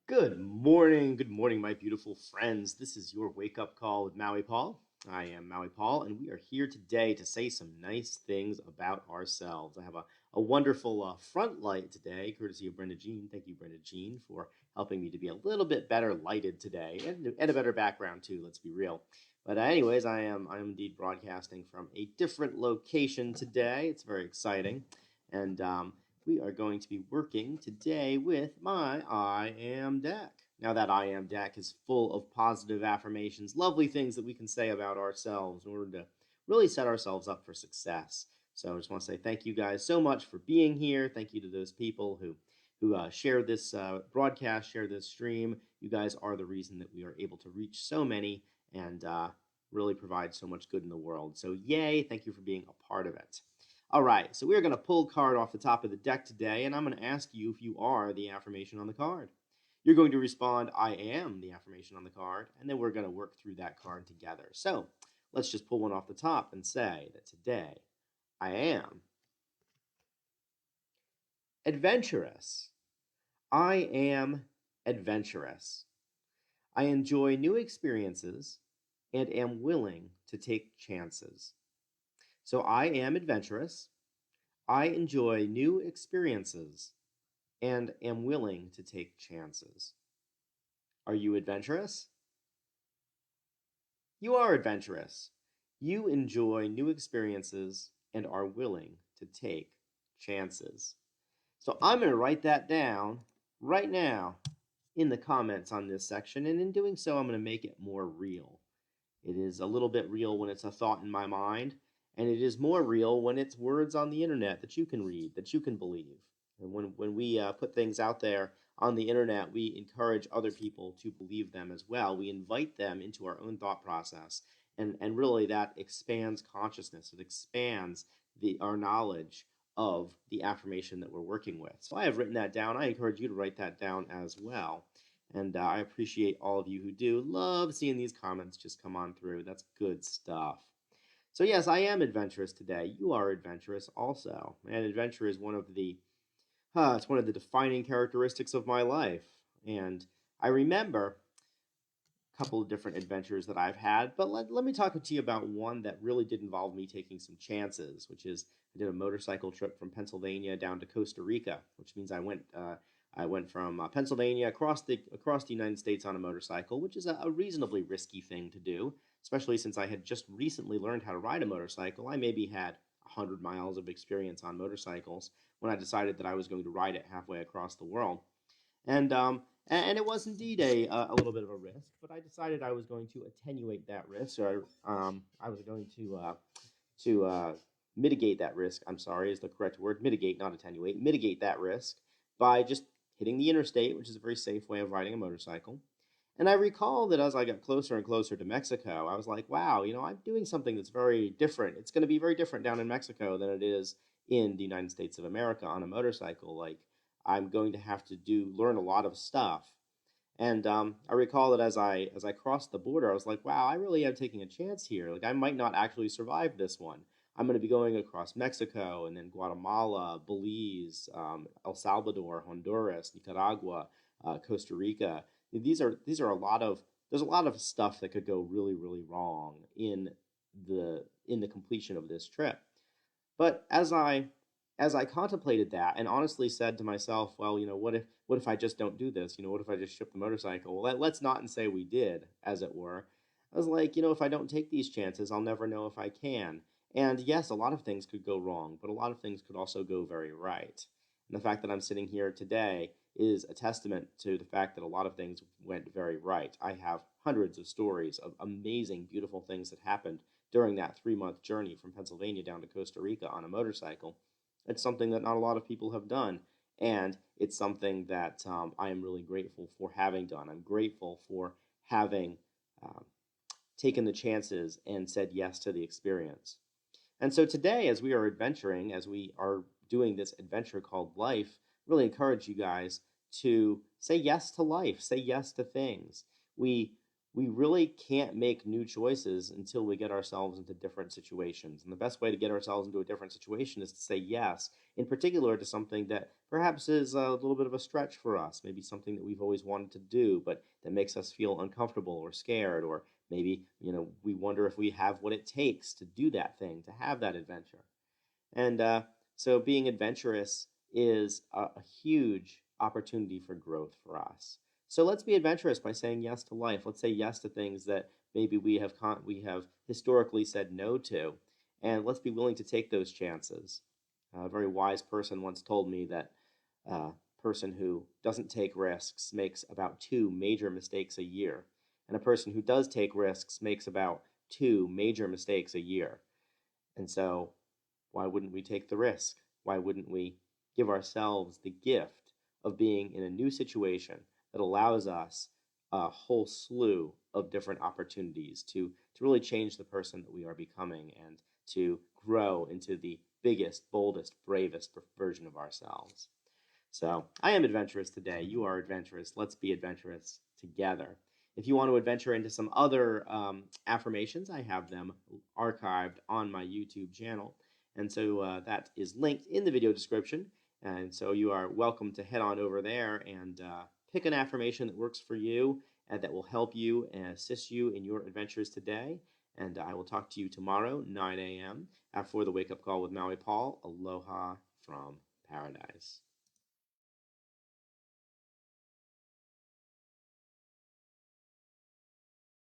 Good morning, my beautiful friends. This is your wake up call with Maui Paul. I am Maui Paul, and we are here today to say some nice things about ourselves. I have a wonderful front light today, courtesy of Brenda Jean. Thank you, Brenda Jean, for helping me to be a little bit better lighted today and a better background, too, let's be real. But, anyways, I am indeed broadcasting from a different location today. It's very exciting. And we are going to be working today with my I Am deck. Now, that I Am deck is full of positive affirmations, lovely things that we can say about ourselves in order to really set ourselves up for success. So I just want to say thank you guys so much for being here. Thank you to those people who share this broadcast, share this stream. You guys are the reason that we are able to reach so many and really provide so much good in the world. So yay, thank you for being a part of it. All right, so we're going to pull a card off the top of the deck today, and I'm going to ask you if you are the affirmation on the card. You're going to respond, I am the affirmation on the card, and then we're going to work through that card together. So let's just pull one off the top and say that today I am adventurous. I am adventurous. I enjoy new experiences and am willing to take chances. So I am adventurous. I enjoy new experiences and am willing to take chances. Are you adventurous? You are adventurous. You enjoy new experiences and are willing to take chances. So I'm going to write that down right now in the comments on this section, and in doing so, I'm going to make it more real. It is a little bit real when it's a thought in my mind, and it is more real when it's words on the internet that you can read, that you can believe. And when we put things out there on the internet, we encourage other people to believe them as well. We invite them into our own thought process. And really that expands consciousness. It expands our knowledge of the affirmation that we're working with. So I have written that down. I encourage you to write that down as well. And I appreciate all of you who do. Love seeing these comments just come on through. That's good stuff. So yes, I am adventurous today. You are adventurous also. And adventure is one of the defining characteristics of my life. And I remember a couple of different adventures that I've had, but let me talk to you about one that really did involve me taking some chances, which is I did a motorcycle trip from Pennsylvania down to Costa Rica, which means I went from Pennsylvania across the United States on a motorcycle, which is a reasonably risky thing to do, especially since I had just recently learned how to ride a motorcycle. I maybe had 100 miles of experience on motorcycles when I decided that I was going to ride it halfway across the world. And it was indeed a little bit of a risk, but I decided I was going to attenuate that risk, or I was going to mitigate that risk. I'm sorry, is the correct word. Mitigate, not attenuate. Mitigate that risk by just hitting the interstate, which is a very safe way of riding a motorcycle. And I recall that as I got closer and closer to Mexico, I was like, wow, I'm doing something that's very different. It's going to be very different down in Mexico than it is in the United States of America on a motorcycle. Like, I'm going to have to learn a lot of stuff. And I recall that as I crossed the border, I was like, wow, I really am taking a chance here. Like, I might not actually survive this one. I'm going to be going across Mexico and then Guatemala, Belize, El Salvador, Honduras, Nicaragua, Costa Rica. These are a lot of there's a lot of stuff that could go really, really wrong in the completion of this trip. But as I contemplated that and honestly said to myself, well, what if I just don't do this? What if I just ship the motorcycle? Well, let's not say we did, as it were. I was like, if I don't take these chances, I'll never know if I can. And yes, a lot of things could go wrong, but a lot of things could also go very right. And the fact that I'm sitting here today is a testament to the fact that a lot of things went very right. I have hundreds of stories of amazing, beautiful things that happened during that 3-month journey from Pennsylvania down to Costa Rica on a motorcycle. It's something that not a lot of people have done, and it's something that I am really grateful for having done. I'm grateful for having um, taken the chances and said yes to the experience. And so today, as we are adventuring, as we are doing this adventure called life, really encourage you guys to say yes to life, say yes to things. We we really can't make new choices until we get ourselves into different situations. And the best way to get ourselves into a different situation is to say yes, in particular to something that perhaps is a little bit of a stretch for us, maybe something that we've always wanted to do, but that makes us feel uncomfortable or scared, or maybe, we wonder if we have what it takes to do that thing, to have that adventure. And so being adventurous is a huge opportunity for growth for us. So let's be adventurous by saying yes to life. Let's say yes to things that maybe we have historically said no to, and let's be willing to take those chances. A very wise person once told me that a person who doesn't take risks makes about two major mistakes a year, and a person who does take risks makes about two major mistakes a year. And so why wouldn't we take the risk? Why wouldn't we give ourselves the gift of being in a new situation that allows us a whole slew of different opportunities to really change the person that we are becoming and to grow into the biggest, boldest, bravest version of ourselves? So I am adventurous today. You are adventurous. Let's be adventurous together. If you want to adventure into some other affirmations, I have them archived on my YouTube channel. And so that is linked in the video description. And so you are welcome to head on over there and pick an affirmation that works for you and that will help you and assist you in your adventures today. And I will talk to you tomorrow, 9 a.m., for the Wake Up Call with Maui Paul. Aloha from paradise.